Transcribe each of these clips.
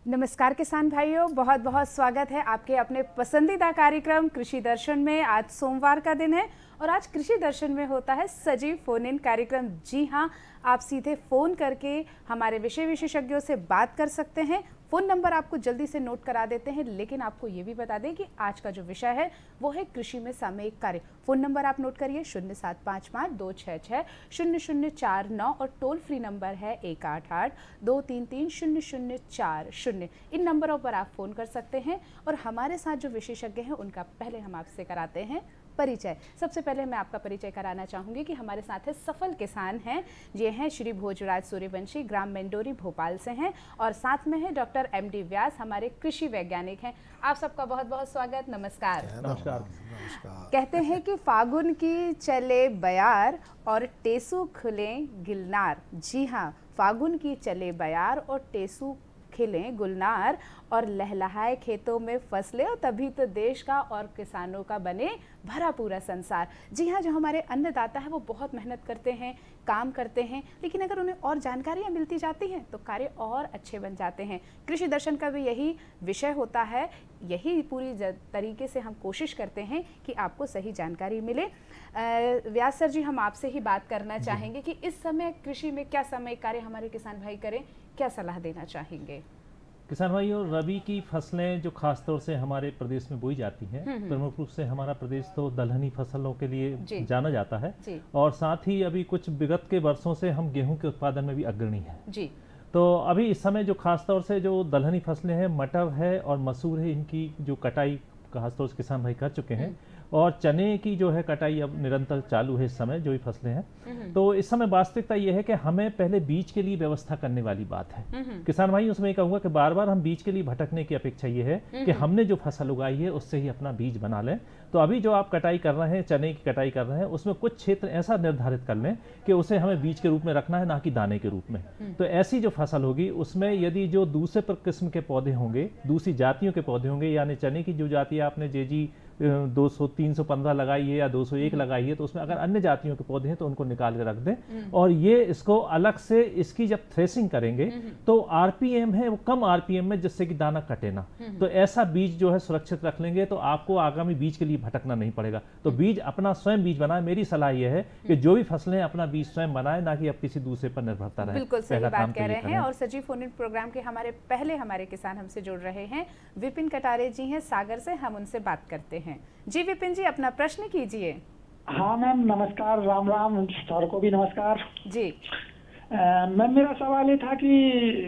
नमस्कार किसान भाइयों, बहुत बहुत स्वागत है आपके अपने पसंदीदा कार्यक्रम कृषि दर्शन में। आज सोमवार का दिन है और आज कृषि दर्शन में होता है सजीव फोन इन कार्यक्रम। जी हाँ, आप सीधे फ़ोन करके हमारे विषय विशेषज्ञों से बात कर सकते हैं। फ़ोन नंबर आपको जल्दी से नोट करा देते हैं, लेकिन आपको ये भी बता दें कि आज का जो विषय है वो है कृषि में सामयिक कार्य। फ़ोन नंबर आप नोट करिए 0755-266-0049 और टोल फ्री नंबर है 188-233-0040। इन नंबरों पर आप फ़ोन कर सकते हैं और हमारे साथ जो विशेषज्ञ हैं उनका पहले हम आपसे कराते हैं परिचय। सबसे पहले मैं आपका परिचय कराना चाहूँगी कि हमारे साथ है सफल किसान हैं, ये हैं श्री भोजराज सूर्यवंशी, ग्राम मेंडोरी भोपाल से हैं, और साथ में है डॉक्टर MD व्यास, हमारे कृषि वैज्ञानिक हैं। आप सबका बहुत बहुत स्वागत। नमस्कार। नमस्कार। कहते हैं कि फागुन की चले बयार और टेसू खुले गिलनार। जी हाँ, फागुन की चले बयार और टेसू खिलें गुलनार और लहलहाए खेतों में फसलें, और तभी तो देश का और किसानों का बने भरा पूरा संसार। जी हाँ, जो हमारे अन्नदाता है वो बहुत मेहनत करते हैं, काम करते हैं, लेकिन अगर उन्हें और जानकारियाँ मिलती जाती हैं तो कार्य और अच्छे बन जाते हैं। कृषि दर्शन का भी यही विषय होता है, यही पूरी तरीके से हम कोशिश करते हैं कि आपको सही जानकारी मिले। व्यास सर जी, हम आपसे ही बात करना चाहेंगे कि इस समय कृषि में क्या सामयिक कार्य हमारे किसान भाई करें, क्या सलाह देना चाहेंगे? किसान भाइयों, रबी की फसलें जो खासतौर से हमारे प्रदेश में बोई जाती हैं, प्रमुख रूप से हमारा प्रदेश तो दलहनी फसलों के लिए जाना जाता है, और साथ ही अभी कुछ विगत के वर्षों से हम गेहूं के उत्पादन में भी अग्रणी हैं जी। तो अभी इस समय जो खासतौर से जो दलहनी फसलें हैं, मटर है और मसूर है, इनकी जो कटाई खासतौर से किसान भाई कर चुके हैं, और चने की जो है कटाई अब निरंतर चालू है इस समय, जो भी फसलें हैं। तो इस समय वास्तविकता ये है कि हमें पहले बीज के लिए व्यवस्था करने वाली बात है। किसान भाई, उसमें ये कहूँगा कि बार बार हम बीज के लिए भटकने की अपेक्षा ये है कि हमने जो फसल उगाई है उससे ही अपना बीज बना लें। तो अभी जो आप कटाई कर रहे हैं, चने की कटाई कर रहे हैं, उसमें कुछ क्षेत्र ऐसा निर्धारित कर लें कि उसे हमें बीज के रूप में रखना है, ना कि दाने के रूप में। तो ऐसी जो फसल होगी उसमें यदि जो दूसरे किस्म के पौधे होंगे, दूसरी जातियों के पौधे होंगे, यानी चने की जो जाति आपने जेजी 200-315 लगाई है या 201 लगाई है, तो उसमें अगर अन्य जातियों के पौधे हैं तो उनको निकाल के रख दें। और ये इसको अलग से इसकी जब थ्रेसिंग करेंगे तो RPM है वो कम RPM में, जिससे कि दाना कटे ना। तो ऐसा बीज जो है सुरक्षित रख लेंगे तो आपको आगामी बीज के लिए भटकना नहीं पड़ेगा। तो बीज अपना स्वयं बीज बनाए। मेरी सलाह यह है कि जो भी फसलें अपना बीज स्वयं बनाए, ना कि अब किसी दूसरे पर निर्भरता रहे। बिल्कुल सही बात कह रहे हैं। और सजीव फोन इन प्रोग्राम के हमारे किसान हमसे जुड़ रहे हैं, विपिन कटारे जी हैं सागर से, हम उनसे बात करते हैं। जी विपिन जी, अपना प्रश्न कीजिए। हाँ मैम, नमस्कार। राम राम सर को भी नमस्कार जी। मैम, मेरा सवाल ये था कि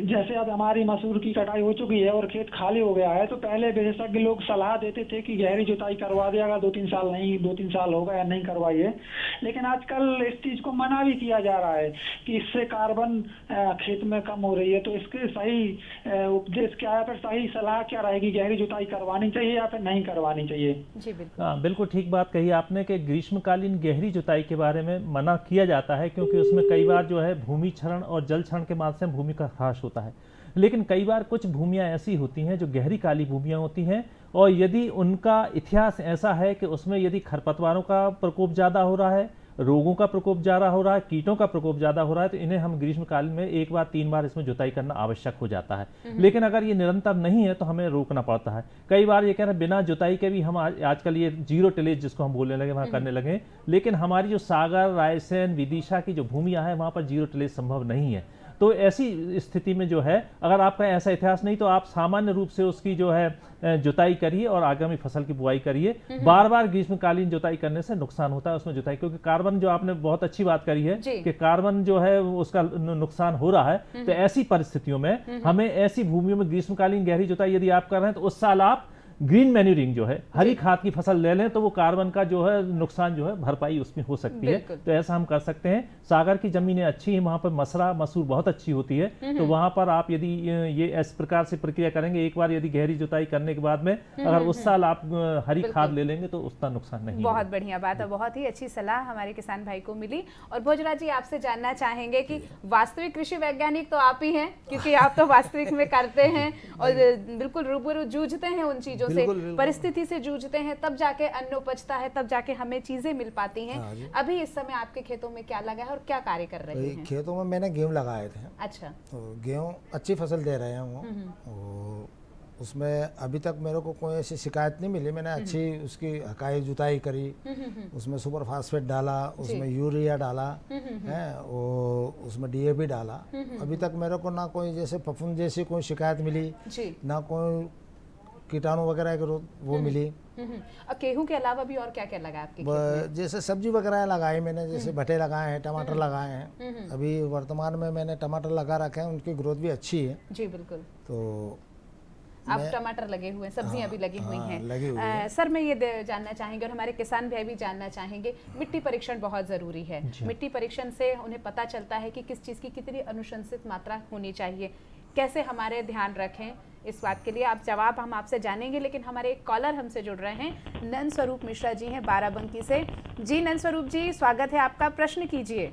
जैसे अब हमारी मसूर की कटाई हो चुकी है और खेत खाली हो गया है, तो पहले विशेषज्ञ लोग सलाह देते थे कि गहरी जुताई करवा दिया, 2-3 साल नहीं, 2-3 साल हो गया नहीं करवाइए। लेकिन आजकल इस चीज को मना भी किया जा रहा है कि इससे कार्बन खेत में कम हो रही है। तो इसके सही उपदेश क्या है, फिर सही सलाह क्या रहेगी? गहरी जुताई करवानी चाहिए या फिर नहीं करवानी चाहिए? जी बिल्कुल। बिल्कुल ठीक बात कही आपने कि ग्रीष्मकालीन गहरी जुताई के बारे में मना किया जाता है, क्योंकि उसमें कई बार जो है भूमि क्षरण और जल क्षरण के माध्यम से भूमि का ह्रास होता है। लेकिन कई बार कुछ भूमियां ऐसी होती हैं जो गहरी काली भूमियां होती हैं, और यदि उनका इतिहास ऐसा है कि उसमें यदि खरपतवारों का प्रकोप ज़्यादा हो रहा है, रोगों का प्रकोप ज़्यादा हो रहा है, कीटों का प्रकोप ज़्यादा हो रहा है, तो इन्हें हम ग्रीष्मकाल में 1 बार 3 बार इसमें जुताई करना आवश्यक हो जाता है। लेकिन अगर ये निरंतर नहीं है तो हमें रोकना पड़ता है। कई बार ये कह रहे हैं बिना जुताई के भी हम आजकल ये जीरो टिलेज जिसको हम बोलने लगे वहाँ करने लगे, लेकिन हमारी जो सागर, रायसेन, विदिशा की जो भूमियाँ हैं वहाँ पर जीरो टिलेज संभव नहीं है। तो ऐसी स्थिति में जो है, अगर आपका ऐसा इतिहास नहीं तो आप सामान्य रूप से उसकी जो है जुताई करिए और आगामी फसल की बुआई करिए। बार बार ग्रीष्मकालीन जुताई करने से नुकसान होता है उसमें जुताई, क्योंकि कार्बन, जो आपने बहुत अच्छी बात करी है कि कार्बन जो है उसका नुकसान हो रहा है। तो ऐसी परिस्थितियों में हमें ऐसी भूमियों में ग्रीष्मकालीन गहरी जुताई यदि आप कर रहे हैं तो उस साल आप ग्रीन मैन्यूरिंग जो है, हरी खाद की फसल ले लें, तो वो कार्बन का जो है नुकसान जो है भरपाई उसमें हो सकती है। तो ऐसा हम कर सकते हैं। सागर की जमीनें अच्छी हैं, वहां पर मसरा मसूर बहुत अच्छी होती है, तो वहां पर आप यदि ये इस प्रकार से प्रक्रिया करेंगे, एक बार यदि गहरी जुताई करने के बाद में अगर उस साल आप हरी खाद ले लेंगे तो उतना नुकसान नहीं। बहुत बढ़िया बात है, बहुत ही अच्छी सलाह हमारे किसान भाई को मिली। और भोजराज जी, आपसे जानना चाहेंगे कि वास्तविक कृषि वैज्ञानिक तो आप ही हैं, क्योंकि आप तो वास्तविक में करते हैं और बिल्कुल रूबरू जूझते हैं उन चीजों से, परिस्थिति से जूझते हैं, तब जाके अन्न उपजता है, तब जाके हमें चीजें मिल पाती हैं। अभी इस समय आपके खेतों में क्या लगा है और क्या कार्य कर रहे हैं? खेतों में मैंने गेहूं लगाए थे। अच्छा। तो गेहूं अच्छी फसल दे रहे हैं वो, उसमें अभी तक मेरे को कोई ऐसी शिकायत नहीं मिली। मैंने अच्छी उसकी हकाई जुताई करी, उसमें सुपर फास्फेट डाला, उसमें यूरिया डाला है, और उसमें डीएपी डाला। अभी तक मेरे को ना कोई जैसे फफूंद जैसी कोई शिकायत मिली, ना कोई कीटाणु वगैरह की वो मिली। और गेहूं के अलावा भी और क्या क्या लगा आपके खेत में? जैसे सब्जी वगैरह लगाई मैंने, जैसे भटे लगाए हैं, टमाटर लगाए हैं। अभी वर्तमान में मैंने टमाटर लगा रखे हैं, उनकी ग्रोथ भी अच्छी है। जी बिल्कुल। तो अब टमाटर लगे हुए हैं, सब्जियां भी लगी हुई हैं। लगी हुई है। सर मैं ये जानना चाहेंगे और हमारे किसान भाई भी जानना चाहेंगे, मिट्टी परीक्षण बहुत ज़रूरी है। मिट्टी परीक्षण से उन्हें पता चलता है कि किस चीज़ की कितनी अनुशंसित मात्रा होनी चाहिए, कैसे हमारे ध्यान रखें। इस बात के लिए आप जवाब हम आपसे जानेंगे, लेकिन हमारे एक कॉलर हमसे जुड़ रहे हैं, नंद स्वरूप मिश्रा जी हैं बाराबंकी से। जी नंद स्वरूप जी, स्वागत है आपका, प्रश्न कीजिए।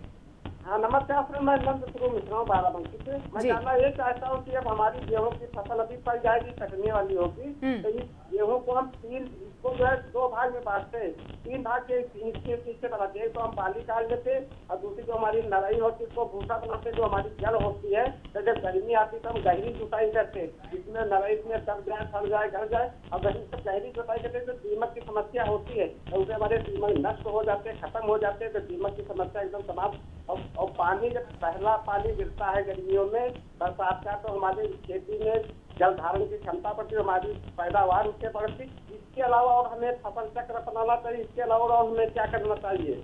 हाँ नमस्कार सर, मैं नंद स्वरूप मिश्रा हूँ बाराबंकी से। मैं जानना ये चाहता हूँ कि अब हमारी गेहूँ की फसल अभी पड़ जाएगी, कटने वाली होगी, तो इस गेहूँ को हम इसको जो है 2 भाग में बांटते हैं। 3 भाग के इसके पीछे बनाते हैं, तो हम बाली काट लेते हैं, और दूसरी जो हमारी नराई होती है उसको भूसा बनाते हैं। जो हमारी जड़ होती है, तो जब गर्मी आती है तो हम गहरी जुताई करते हैं, जिसमें नराई में दब जाए, फल जाए, गल जाए। और जब गहरी जुताई करते हैं तो दीमक की समस्या होती है, तो उससे हमारे दीमक नष्ट हो जाते हैं, खत्म हो जाते हैं, तो दीमक की समस्या एकदम समाप्त। और पानी जब पहला पानी गिरता है गर्मियों में, बरसात का, तो हमारी खेती में जल धारण की क्षमता बढ़ती, हमारी पैदावार उससे बढ़ती। इसके अलावा और हमें फसल चक्र अपनाना चाहिए, इसके अलावा और हमें क्या करना चाहिए?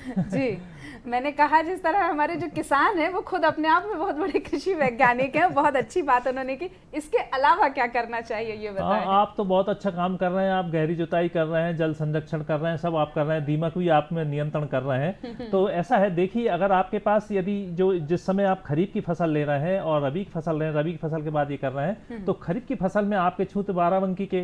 जी मैंने कहा जिस तरह हमारे जो किसान हैं वो खुद अपने आप में बहुत बड़े कृषि वैज्ञानिक हैं, बहुत अच्छी बात उन्होंने की। इसके अलावा क्या करना चाहिए ये बताएं। आप तो बहुत अच्छा काम कर रहे हैं, आप गहरी जुताई कर रहे हैं, जल संरक्षण कर रहे हैं, सब आप कर रहे हैं, दीमक भी आप में नियंत्रण कर रहे हैं। तो ऐसा है, देखिए अगर आपके पास यदि जो जिस समय आप खरीफ की फसल ले रहे हैं और रबी की फसल ले रहे हैं, रबी की फसल के बाद ये कर रहे हैं, तो खरीफ की फसल में आपके छूत बाराबंकी के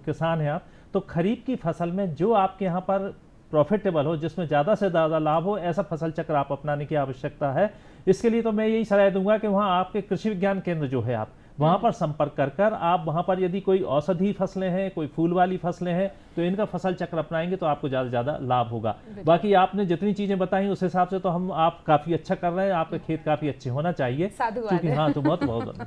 किसान हैं आप, तो खरीफ की फसल में जो आपके यहाँ पर प्रॉफिटेबल हो, जिसमें ज़्यादा से ज़्यादा लाभ हो, ऐसा फसल चक्र आप अपनाने की आवश्यकता है। इसके लिए तो मैं यही सलाह दूंगा कि वहाँ आपके कृषि विज्ञान केंद्र जो है, आप वहाँ पर संपर्क कर आप वहाँ पर यदि कोई औषधि फसलें हैं, कोई फूल वाली फसलें हैं, तो इनका फसल चक्र अपनाएंगे तो आपको ज़्यादा से ज़्यादा लाभ होगा। बाकी आपने जितनी चीज़ें बताई उस हिसाब से तो आप काफ़ी अच्छा कर रहे हैं, आपके खेत काफ़ी अच्छे होना चाहिए। क्योंकि हाँ, तो बहुत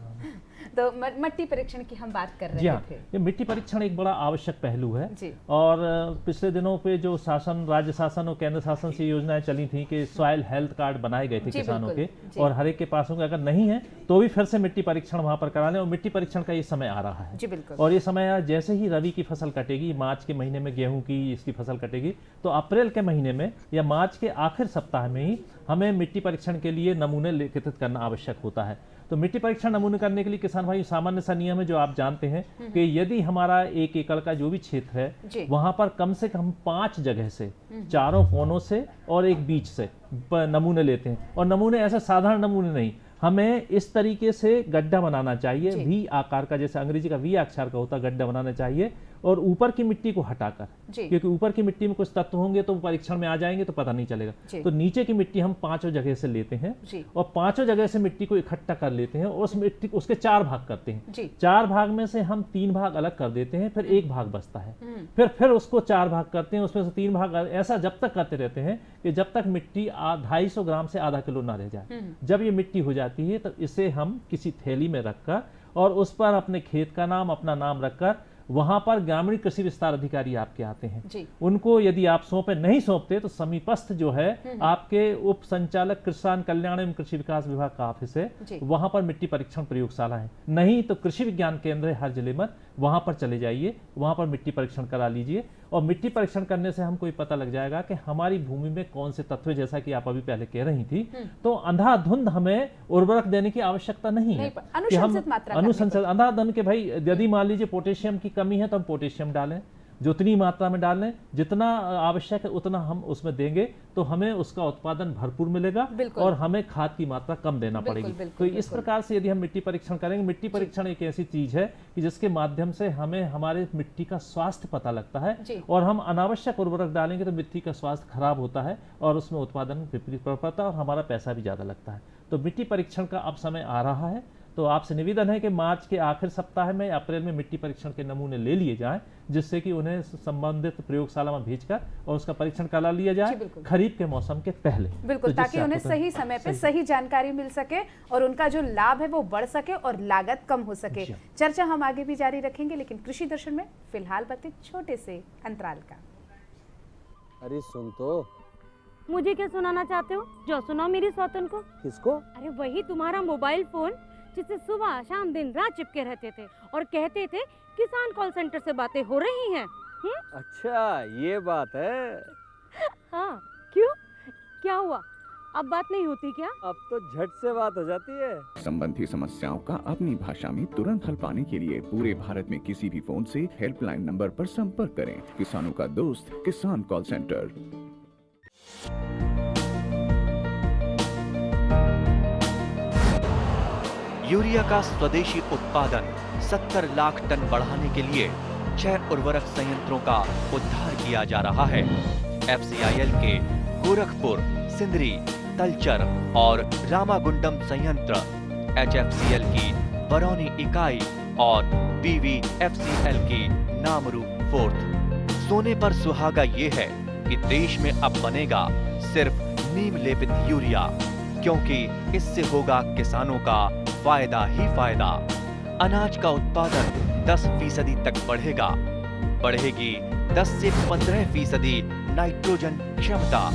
तो मिट्टी परीक्षण की हम बात कर रहे थे। ये मिट्टी परीक्षण एक बड़ा आवश्यक पहलू है। और पिछले दिनों पे जो शासन, राज्य शासन और केंद्र शासन से योजनाएं चली थी कि सॉइल हेल्थ कार्ड बनाए गए थे किसानों के, और हर एक के पास होंगे, अगर नहीं है तो भी फिर से मिट्टी परीक्षण वहां पर करा लें। और मिट्टी परीक्षण का ये समय आ रहा है। और ये समय जैसे ही रबी की फसल कटेगी, मार्च के महीने में गेहूं की इसकी फसल कटेगी, तो अप्रैल के महीने में या मार्च के आखिर सप्ताह में ही हमें मिट्टी परीक्षण के लिए नमूने एकत्रित करना आवश्यक होता है। तो मिट्टी परीक्षण नमूने करने के लिए किसान भाई सामान्य सा नियम है जो आप जानते हैं कि यदि हमारा 1 एकड़ का जो भी क्षेत्र है, वहां पर कम से कम 5 जगह से, चारों कोनों से और एक बीच से नमूने लेते हैं। और नमूने ऐसे साधारण नमूने नहीं, हमें इस तरीके से गड्ढा बनाना चाहिए, वी आकार का, जैसे अंग्रेजी का वी अक्षर का होता है, गड्ढा बनाना चाहिए। और ऊपर की मिट्टी को हटाकर, क्योंकि ऊपर की मिट्टी में कुछ तत्व होंगे तो परीक्षण में आ जाएंगे तो पता नहीं चलेगा। तो नीचे की मिट्टी हम 5 जगह से लेते हैं और 5 जगह से मिट्टी को इकट्ठा कर लेते हैं और उस मिट्टी उसके 4 भाग करते हैं। 4 भाग में से हम 3 भाग अलग कर देते हैं, फिर 1 भाग बचता है, फिर उसको 4 भाग करते हैं, उसमें से 3 भाग, ऐसा जब तक करते रहते हैं कि जब तक मिट्टी 250 ग्राम से आधा किलो ना रह जाए। जब ये मिट्टी हो जाती है तो इसे हम किसी थैली में रखकर और उस पर अपने खेत का नाम, अपना नाम रखकर, वहां पर ग्रामीण कृषि विस्तार अधिकारी आपके आते हैं। उनको यदि आप सौंपे, नहीं सौंपते तो समीपस्थ जो है आपके उप संचालक किसान कल्याण एवं कृषि विकास विभाग का ऑफिस है, वहां पर मिट्टी परीक्षण प्रयोगशाला है। नहीं तो कृषि विज्ञान केंद्र है हर जिले में, वहां पर चले जाइए, वहां पर मिट्टी परीक्षण करा लीजिए। और मिट्टी परीक्षण करने से हमको पता लग जाएगा कि हमारी भूमि में कौन से तत्व, जैसा कि आप अभी पहले कह रही थी, तो अंधाधुंध हमें उर्वरक देने की आवश्यकता नहीं है। अनुशंसित अंधाधुंध के भाई, यदि मान लीजिए पोटेशियम की कमी है तो हम पोटेशियम डालें, जितनी मात्रा में डालें, जितना आवश्यक है उतना हम उसमें देंगे, तो हमें उसका उत्पादन भरपूर मिलेगा और हमें खाद की मात्रा कम देना पड़ेगी। तो इस प्रकार से यदि हम मिट्टी परीक्षण करेंगे, मिट्टी परीक्षण एक ऐसी चीज है कि जिसके माध्यम से हमें हमारे मिट्टी का स्वास्थ्य पता लगता है, और हम अनावश्यक उर्वरक डालेंगे तो मिट्टी का स्वास्थ्य खराब होता है और उसमें उत्पादन विपरीत पड़ता है और हमारा पैसा भी ज्यादा लगता है। तो मिट्टी परीक्षण का अब समय आ रहा है। तो आपसे निवेदन है कि मार्च के आखिर सप्ताह में, अप्रैल में मिट्टी परीक्षण के नमूने ले लिए जाएं, जिससे कि उन्हें संबंधित प्रयोगशाला में भेजकर और उसका परीक्षण करा लिया जी, जाए बिल्कुल। खरीफ के मौसम के पहले। बिल्कुल, तो ताकि जिससे उन्हें आपको सही समय पे सही जानकारी मिल सके और उनका जो लाभ है वो बढ़ सके और लागत कम हो सके। जी। चर्चा हम आगे भी जारी रखेंगे, लेकिन कृषि दर्शन में फिलहाल वक्त एक छोटे से अंतराल का। अरे सुन तो। मुझे क्या सुनाना चाहते हो? जो सुनाओ मेरी सौतन को। किसको? अरे वही तुम्हारा मोबाइल फोन जिससे सुबह शाम दिन रात चिपके रहते थे और कहते थे किसान कॉल सेंटर से बातें हो रही हैं। अच्छा ये बात है। हाँ, क्यों? क्या हुआ? अब बात नहीं होती क्या? अब तो झट से बात हो जाती है। संबंधी समस्याओं का अपनी भाषा में तुरंत हल पाने के लिए पूरे भारत में किसी भी फोन से हेल्पलाइन नंबर पर संपर्क करें। किसानों का दोस्त किसान कॉल सेंटर। यूरिया का स्वदेशी उत्पादन 70 लाख टन बढ़ाने के लिए 6 उर्वरक संयंत्रों का उद्धार किया जा रहा है। FCIL के गोरखपुर, सिंदरी, तलचर और रामागुंडम संयंत्र, HFCL की बरौनी इकाई और BVFCL की नामरू फोर्थ। सोने पर सुहागा ये है कि देश में अब बनेगा सिर्फ नीम लेपित यूरिया, क्योंकि इससे होगा किसानों का फायदा ही फायदा। अनाज का उत्पादन 10% तक बढ़ेगा। बढ़ेगी 10 से 15% नाइट्रोजन क्षमता।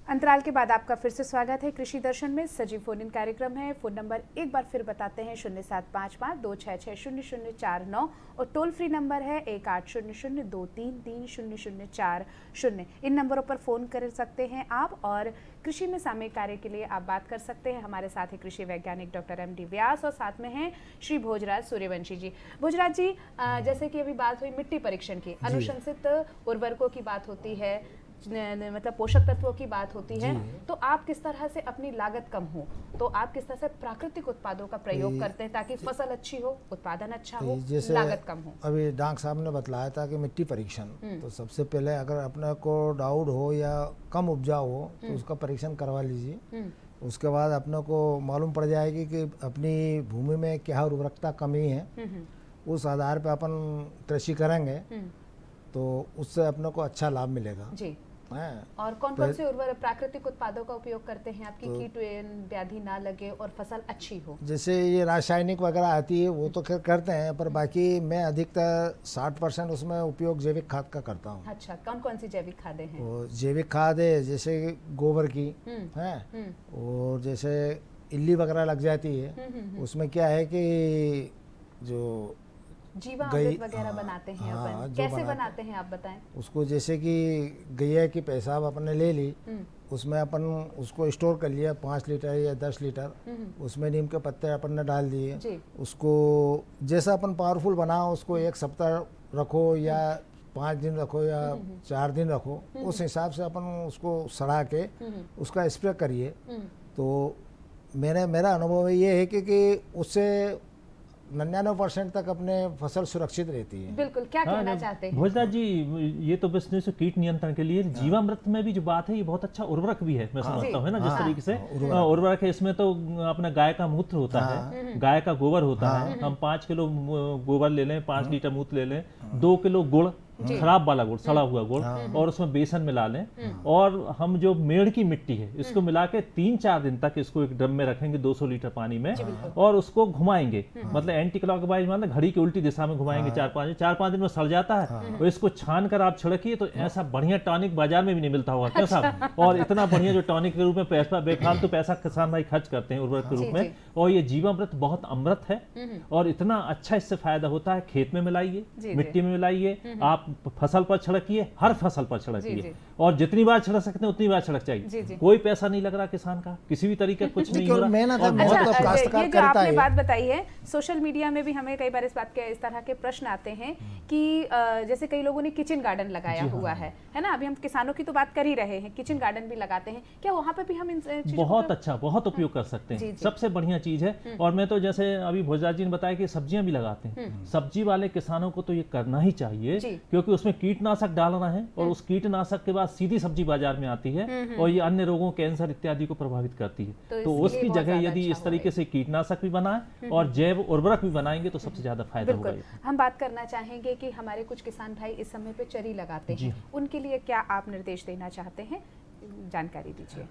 अंतराल के बाद आपका फिर से स्वागत है कृषि दर्शन में। सजीव फोन इन कार्यक्रम है। फोन नंबर एक बार फिर बताते हैं 0755-266-0049 और टोल फ्री नंबर है 1800-233-0040। इन नंबरों पर फोन कर सकते हैं आप और कृषि में सामयिक कार्य के लिए आप बात कर सकते हैं। हमारे साथ है कृषि वैज्ञानिक डॉक्टर MD व्यास और साथ में हैं श्री भोजराज सूर्यवंशी जी। भोजराज जी, जैसे कि अभी बात हुई मिट्टी परीक्षण की, अनुशंसित उर्वरकों की बात होती है, मतलब पोषक तत्वों की बात होती है, तो आप किस तरह से अपनी लागत कम हो, तो आप किस तरह से प्राकृतिक उत्पादों का प्रयोग करते हैं ताकि फसल अच्छी हो, उत्पादन अच्छा हो, लागत कम हो? अभी डांग साहब ने बताया था कि मिट्टी परीक्षण, तो सबसे पहले अगर अपने को डाउट हो या कम उपजाऊ हो तो उसका परीक्षण करवा लीजिए। उसके बाद अपने को मालूम पड़ जाएगी कि अपनी भूमि में क्या उर्वरकता कमी है। उस आधार पर अपन कृषि करेंगे तो उससे अपने को अच्छा लाभ मिलेगा जी। है। और कौन कौन से उर्वरक प्राकृतिक उत्पादों का उपयोग करते हैं आपकी कीट व्याधि ना लगे और फसल अच्छी हो? जैसे ये रासायनिक वगैरह आती है वो तो खैर करते हैं, पर बाकी मैं अधिकतर 60% उसमें उपयोग जैविक खाद का करता हूँ। अच्छा, कौन कौन सी जैविक खादें हैं? वो जैविक खाद है जैसे गोबर की है, और जैसे इल्ली वगैरह लग जाती है उसमें क्या है कि जो जीवामृत वगैरह बनाते हैं अपन, कैसे बनाते हैं आप बताएं? उसको जैसे कि गैया की पेशाब अपन ने ले ली, उसमें अपन उसको स्टोर कर लिया 5 लीटर या 10 लीटर, उसमें नीम के पत्ते अपन ने डाल दिए। उसको जैसा अपन पावरफुल बनाओ उसको 1 सप्ताह रखो या 5 दिन रखो या 4 दिन रखो, उस हिसाब से अपन उसको सड़ा के उसका स्प्रे करिए। तो मेरा अनुभव ये है कि उससे 99% तक अपने फसल सुरक्षित रहती है। बिल्कुल, क्या कहना चाहते हैं भोजराज जी? ये तो बिजनेस कीट नियंत्रण के लिए जीवामृत में भी जो बात है ये बहुत अच्छा उर्वरक भी है, मैं समझता हूँ, है ना, जिस तरीके से उर्वरक है। इसमें तो अपना गाय का मूत्र होता है, गाय का गोबर होता है। हम 5 किलो गोबर ले लें, 5 लीटर मूत्र ले लें, 2 किलो गुड़, खराब वाला गुड़, सड़ा हुआ गुड़, और उसमें बेसन मिला लें, और हम जो मेड़ की मिट्टी है इसको मिला के 3-4 दिन तक इसको एक ड्रम में रखेंगे 200 लीटर पानी में, और उसको घुमाएंगे, मतलब एंटी क्लॉकवाइज, मतलब घड़ी की उल्टी दिशा में घुमाएंगे 4-5 दिन में सड़ जाता है। और इसको छान कर आप छिड़किए तो ऐसा बढ़िया टॉनिक बाजार में भी नहीं मिलता होगा क्या साहब? और इतना बढ़िया जो टॉनिक के रूप में पैसा बेफालतू पैसा किसान भाई खर्च करते हैं उर्वरक के रूप में, और ये जीवामृत बहुत अमृत है और इतना अच्छा इससे फायदा होता है। खेत में मिलाइए, मिट्टी में मिलाइए, आप फसल पर छिड़किए, हर फसल पर छिड़किए, और जितनी बार छिड़क सकते हैं उतनी बार छिड़क चाहिए। कोई पैसा नहीं लग रहा किसान का, किसी भी तरीके कुछ नहीं हो रहा। ये जो आपने बात बताई है, सोशल मीडिया में भी हमें कई बार इस तरह के प्रश्न आते हैं कि जैसे कई लोगों ने किचन गार्डन लगाया हुआ है ना, अभी हम किसानों की तो बात कर ही रहे हैं, किचन गार्डन भी लगाते हैं, क्या वहाँ पे भी हम इन बहुत अच्छा, बहुत उपयोग कर सकते हैं, सबसे बढ़िया चीज है। और मैं तो जैसे अभी भोजराज जी ने बताया कि सब्जियां भी लगाते हैं, सब्जी वाले किसानों को तो ये करना ही चाहिए, क्योंकि उसमें कीटनाशक डालना है, और उस कीटनाशक के बाद बाद सीधी सब्जी बाजार में आती है और ये अन्य रोगों, कैंसर इत्यादि को प्रभावित करती है। तो इसलिए उसकी बहुत जगह ज़्यादा यदि अच्छा इस तरीके से कीटनाशक भी बनाए और जैव उर्वरक भी बनाएंगे तो सबसे ज्यादा फायदा होगा। बिल्कुल। हम बात करना चाहेंगे कि हमारे कुछ किसान भाई इस समय पे चरी लगाते हैं, उनके लिए क्या आप निर्देश देना चाहते हैं, जानकारी दीजिए।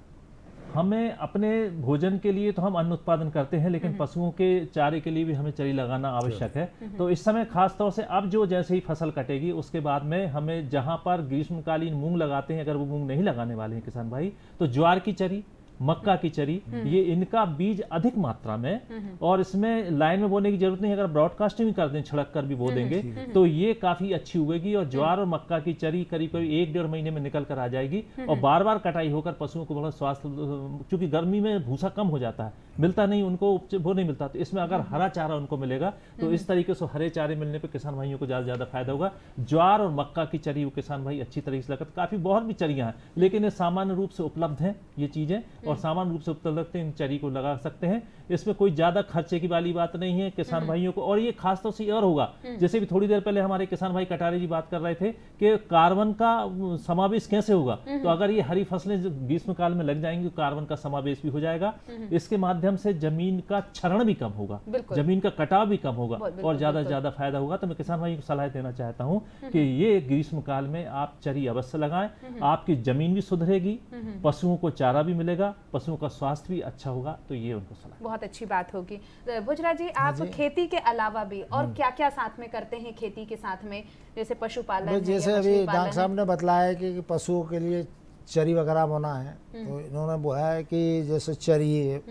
हमें अपने भोजन के लिए तो हम अन्न उत्पादन करते हैं, लेकिन पशुओं के चारे के लिए भी हमें चरी लगाना आवश्यक है। तो इस समय खास तौर से अब जो जैसे ही फसल कटेगी उसके बाद में हमें जहां पर ग्रीष्मकालीन मूंग लगाते हैं, अगर वो मूंग नहीं लगाने वाले हैं किसान भाई, तो ज्वार की चरी, मक्का की चरी, ये इनका बीज अधिक मात्रा में, और इसमें लाइन में बोने की जरूरत नहीं, अगर ब्रॉडकास्टिंग कर दें, छिड़क कर भी बो देंगे तो ये काफी अच्छी उगेगी और ज्वार और मक्का की चरी करीब करीब 1-1.5 महीने में निकल कर आ जाएगी और बार बार कटाई होकर पशुओं को बड़ा स्वास्थ्य, क्योंकि गर्मी में भूसा कम हो जाता है, मिलता नहीं उनको, वो नहीं मिलता, तो इसमें अगर हरा चारा उनको मिलेगा तो इस तरीके से हरे चारे मिलने पर किसान भाइयों को ज्यादा फायदा होगा। ज्वार और मक्का की चरी वो किसान भाई अच्छी तरीके से लगता, काफी बहुत भी चरियां हैं, लेकिन ये सामान्य रूप से उपलब्ध हैं ये चीजें, और सामान्य रूप से उपलब्ध इन चरी को लगा सकते हैं। इसमें कोई ज्यादा खर्चे की वाली बात नहीं है किसान भाइयों को। और ये खास तौर से और होगा, जैसे भी थोड़ी देर पहले हमारे किसान भाई कटारे जी बात कर रहे थे कि कार्बन का समावेश कैसे होगा, तो अगर ये हरी फसलें ग्रीष्म काल में लग जाएंगी तो कार्बन का समावेश भी हो जाएगा, इसके माध्यम से जमीन का क्षरण भी कम होगा, जमीन का कटाव भी कम होगा और ज्यादा से ज्यादा फायदा होगा। तो मैं किसान भाई को सलाह देना चाहता हूं कि ये ग्रीष्म काल में आप चरी अवश्य लगाएं, आपकी जमीन भी सुधरेगी, पशुओं को चारा भी मिलेगा, पशुओं का स्वास्थ्य भी अच्छा होगा, तो ये उनको सलाह। बहुत अच्छी बात होगी। भुजरा जी, आप खेती के अलावा भी और क्या क्या साथ में करते हैं खेती के साथ में, जैसे पशुपालन है, जैसे या अभी मछली पालन डॉक्टर साहब ने बताया कि पशुओं के लिए चरी वगैरह बोना है, तो इन्होंने बोला है कि जैसे चरी,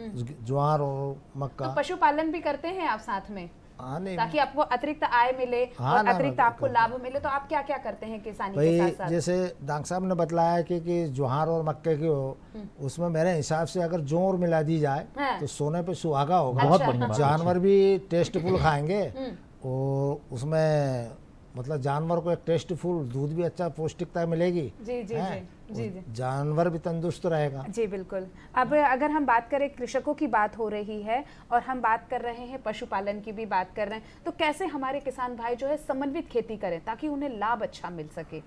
ज्वार और मक्का। तो पशुपालन भी करते हैं आप साथ में? हाँ, नहीं, ताकि आपको अतिरिक्त आय मिले और अतिरिक्त आपको लाभ मिले, तो आप क्या क्या करते हैं किसानी के साथ साथ? जैसे डॉक्टर साहब ने बताया कि ज्वार और मक्के की हो, उसमें मेरे हिसाब से अगर जोर मिला दी जाए तो सोने पे सुहागा होगा। बहुत बढ़िया बात है। जानवर भी टेस्टफुल खाएंगे और उसमें मतलब जानवर को एक टेस्टफुल दूध भी अच्छा पौष्टिकता मिलेगी। जी जी हैं? जी जी जानवर भी तंदुरुस्त रहेगा। जी बिल्कुल। अब अगर हम बात करें, कृषकों की बात हो रही है और हम बात कर रहे हैं पशुपालन की भी बात कर रहे हैं, तो कैसे हमारे किसान भाई जो है समन्वित खेती करें ताकि उन्हें लाभ अच्छा मिल सके?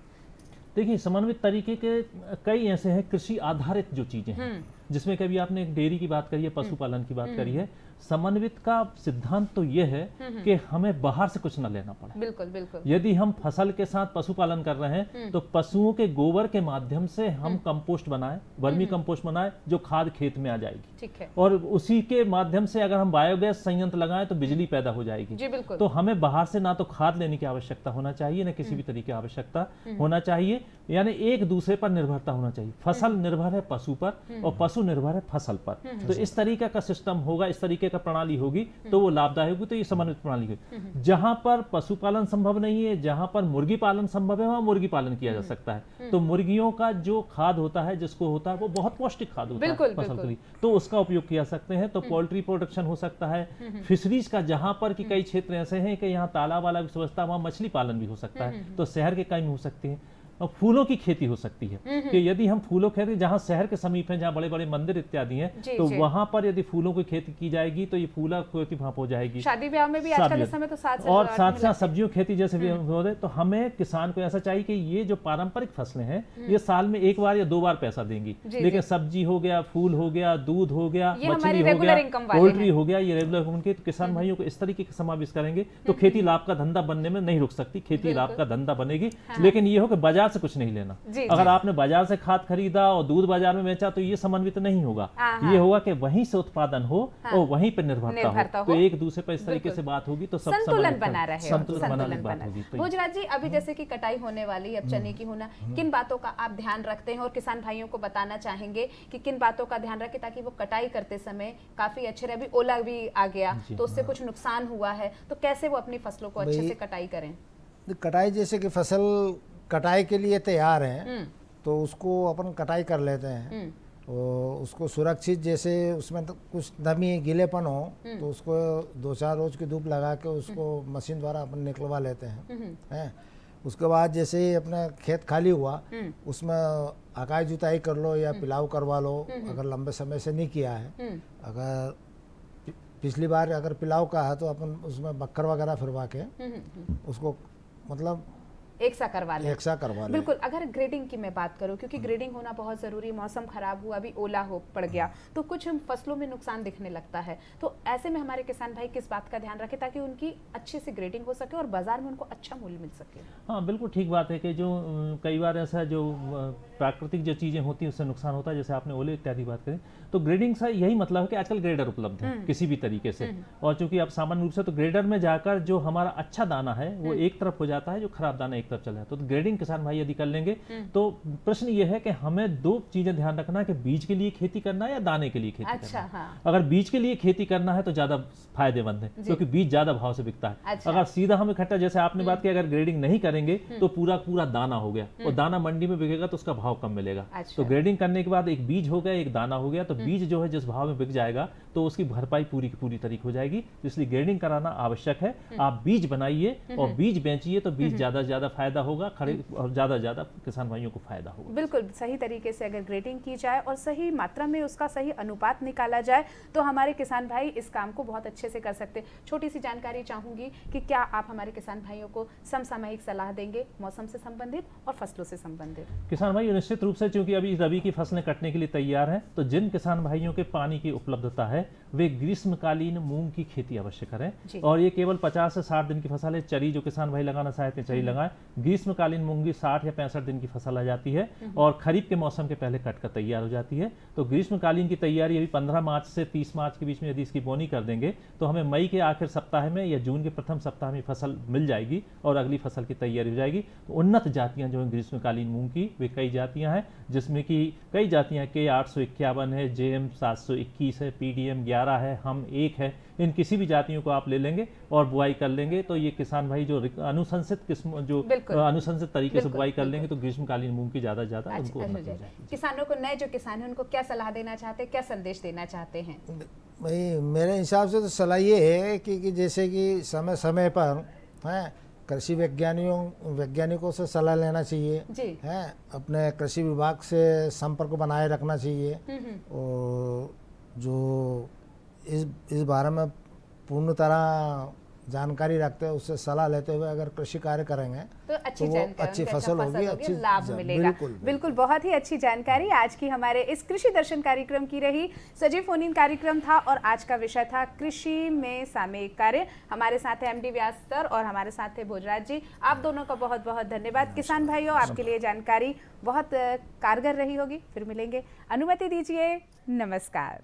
देखिए, समन्वित तरीके के कई ऐसे हैं कृषि आधारित जो चीजें हैं, जिसमें कभी आपने एक डेयरी की बात करी है, पशुपालन की बात करी है। समन्वित का सिद्धांत तो यह है कि हमें बाहर से कुछ न लेना पड़े। बिल्कुल बिल्कुल। यदि हम फसल के साथ पशुपालन कर रहे हैं तो पशुओं के गोबर के माध्यम से हम कंपोस्ट बनाएं, वर्मी कंपोस्ट बनाएं, जो खाद खेत में आ जाएगी। ठीक है। और उसी के माध्यम से अगर हम बायोगैस संयंत्र लगाएं तो बिजली पैदा हो जाएगी। जी बिल्कुल। तो हमें बाहर से ना तो खाद लेने की आवश्यकता होना चाहिए, न किसी भी तरीके की आवश्यकता होना चाहिए, यानी एक दूसरे पर निर्भरता होना चाहिए। फसल निर्भर है पशु पर और पशु निर्भर है फसल पर। तो इस तरीके का सिस्टम होगा, इस तरीके का प्रणाली होगी तो वो लाभदायक होगी। तो ये समन्वित प्रणाली होगी। जहां पर पशुपालन संभव नहीं है, जहां पर मुर्गी पालन संभव है, वहां मुर्गी पालन किया जा सकता है। तो मुर्गियों का जो खाद होता है, जिसको होता है, वो बहुत पौष्टिक खाद होता है फसल के लिए, तो उसका उपयोग किया सकते हैं। तो पोल्ट्री प्रोडक्शन हो सकता है, फिशरीज का, जहां पर कि कई क्षेत्र ऐसे हैं कि यहाँ तालाब वाला भी व्यवस्था, वहां मछली पालन भी हो सकता है। तो शहर के कई हो सकते हैं। और फूलों की खेती हो सकती है कि यदि हम फूलों खेती, जहां शहर के समीप है, जहां बड़े बड़े मंदिर इत्यादि हैं, तो वहां पर यदि फूलों की खेती की जाएगी तो ये फूला खेती वहां हो जाएगी। शादी ब्याह में भी आजकल इस समय तो साथ और साथ साथ सब्जियों खेती जैसे भी हो रहे, तो हमें किसान को ऐसा चाहिए कि ये जो पारंपरिक फसलें हैं ये साल में 1 बार या 2 बार पैसा देंगी, लेकिन सब्जी हो गया, फूल हो गया, दूध हो गया, मछली हो गया, पोल्ट्री हो गया, ये रेगुलर उनके। तो किसान भाइयों को इस तरीके का समावेश करेंगे तो खेती लाभ का धंधा बनने में नहीं रुक सकती, खेती लाभ का धंधा बनेगी। लेकिन ये हो कि बाजार से कुछ नहीं लेना। अगर आपने बाजार से खाद खरीदा और दूध बाजार में बेचा तो ये समन्वित नहीं होगा। ये होगा कि वहीं से उत्पादन हो और वहीं पर निर्भरता हो, तो एक दूसरे पर इस तरीके से बात होगी तो सब संतुलन बना रहे, संतुलन बात होगी। भोजराज जी, अभी जैसे कि कटाई होने वाली, अब चने की होना, किन बातों का आप ध्यान रखते हैं और किसान भाइयों को बताना चाहेंगे कि किन बातों का ध्यान रखें ताकि वो कटाई करते समय काफी अच्छे रहे? अभी ओला भी आ गया तो उससे कुछ नुकसान हुआ है, तो कैसे वो अपनी फसलों को अच्छे से कटाई करें? कटाई जैसे कि फसल कटाई के लिए तैयार है तो उसको अपन कटाई कर लेते हैं और उसको सुरक्षित, जैसे उसमें तो कुछ नमी गीलेपन हो तो उसको 2-4 रोज की धूप लगा के उसको मशीन द्वारा अपन निकलवा लेते हैं। उसके बाद जैसे ही अपना खेत खाली हुआ उसमें अकाई जुताई कर लो या पिलाव करवा लो, अगर लंबे समय से नहीं किया है। अगर पिछली बार अगर पिलाव का है तो अपन उसमें बक्कर वगैरह फिरवा के उसको मतलब एक सा करवा लें। एक सा करवा लें। बिल्कुल। अगर ग्रेडिंग की मैं बात करूं, क्योंकि ग्रेडिंग होना बहुत ज़रूरी, मौसम खराब हुआ, अभी ओला हो पड़ गया तो कुछ फसलों में नुकसान दिखने लगता है, तो ऐसे में हमारे किसान भाई किस बात का ध्यान रखें ताकि उनकी अच्छे से ग्रेडिंग हो सके और बाजार में उनको अच्छा मूल्य मिल सके? हाँ बिल्कुल ठीक बात है कि जो कई बार ऐसा जो प्राकृतिक जो चीज़ें होती हैं उससे नुकसान होता है, जैसे आपने ओले इत्यादि बात करें, तो ग्रेडिंग से यही मतलब है कि आजकल ग्रेडर उपलब्ध है किसी भी तरीके से, और चूंकि अब सामान्य रूप से तो ग्रेडर में जाकर जो हमारा अच्छा दाना है वो एक तरफ हो जाता है, जो खराब दाना एक तरफ चला जाता है। तो ग्रेडिंग किसान भाई यदि कर लेंगे तो प्रश्न ये है कि हमें दो चीजें ध्यान रखना है कि बीज के लिए खेती करना है या दाने के लिए खेती अच्छा, करना है। हाँ। अगर बीज के लिए खेती करना है तो ज्यादा फायदेमंद है, क्योंकि बीज ज्यादा भाव से बिकता है। अच्छा। अगर सीधा हम इकट्ठा, जैसे आपने बात की, अगर ग्रेडिंग नहीं करेंगे तो पूरा पूरा दाना हो गया, और दाना मंडी में बिकेगा तो उसका भाव कम मिलेगा। अच्छा। तो ग्रेडिंग करने के बाद एक बीज हो गया, एक दाना हो गया, तो बीज जो है जिस भाव में बिक जाएगा तो उसकी भरपाई पूरी की पूरी तरीके हो जाएगी। इसलिए ग्रेडिंग कराना आवश्यक है। आप बीज बनाइए और बीज बेचिए तो बीज ज्यादा से ज्यादा फायदा होगा, और ज्यादा से ज्यादा किसान भाइयों को फायदा होगा। बिल्कुल सही तरीके से अगर ग्रेडिंग की जाए और सही मात्रा में उसका सही अनुपात निकाला जाए तो हमारे किसान भाई इस काम को बहुत अच्छे से कर सकते हैं। छोटी सी जानकारी चाहूंगी कि क्या आप हमारे किसान भाइयों को समसामयिक सलाह देंगे मौसम से संबंधित और फसलों से संबंधित? किसान भाई निश्चित रूप से, चूंकि अभी रबी की फसलें कटने के लिए तैयार हैं, तो जिन किसान भाइयों के पानी की उपलब्धता है वे ग्रीष्मकालीन मूंग की खेती अवश्य करें। और ये केवल 50 से 60 दिन की फसल है। चरी जो किसान भाई लगाना चाहते हैं चरी लगाएं। ग्रीष्मकालीन मूंगी 60 या 65 दिन की फसल आ जाती है और खरीफ के मौसम के पहले कट कर तैयार हो जाती है। तो ग्रीष्मकालीन की तैयारी अभी 15 मार्च से 30 मार्च के बीच में यदि इसकी बोनी कर देंगे तो हमें मई के आखिर सप्ताह में या जून के प्रथम सप्ताह में फसल मिल जाएगी और अगली फसल की तैयारी हो जाएगी। तो उन्नत जातियां जो हैं ग्रीष्मकालीन मूंग की, वे कई जातियां हैं, जिसमें कि कई जातियां के 851 है, JM 721 है, PDM 11 है, हम 1 है। इन किसी भी जातियों को आप ले लेंगे और बुआई कर लेंगे तो ये किसान भाई जो अनुशंसित किस्म, जो अनुशंसित तरीके से बुआई कर लेंगे तो ग्रीष्मकालीन मूंग की ज्यादा उनको उन्नति हो जाएगी। किसानों को, नए जो किसान हैं, उनको क्या सलाह देना चाहते हैं, क्या संदेश देना चाहते हैं? भाई मेरे हिसाब से तो सलाह ये है कि जैसे कि समय समय पर हैं कृषि वैज्ञानिकों से सलाह लेना चाहिए है, अपने कृषि विभाग से संपर्क बनाए रखना चाहिए, और जो इस बारे में पूर्ण तरह जानकारी रखते हैं उससे सलाह लेते हुए अगर कृषि कार्य करेंगे तो अच्छी फसल होगी, अच्छी लाभ मिलेगा। बिल्कुल बहुत ही अच्छी जानकारी आज की हमारे इस कृषि दर्शन कार्यक्रम की रही। सजीव फोन इन कार्यक्रम था और आज का विषय था कृषि में सामयिक कार्य। हमारे साथ है MD व्यास सर और हमारे साथ है भोजराज जी। आप दोनों का बहुत बहुत धन्यवाद। किसान भाइयों, आपके लिए जानकारी बहुत कारगर रही होगी। फिर मिलेंगे, अनुमति दीजिए, नमस्कार।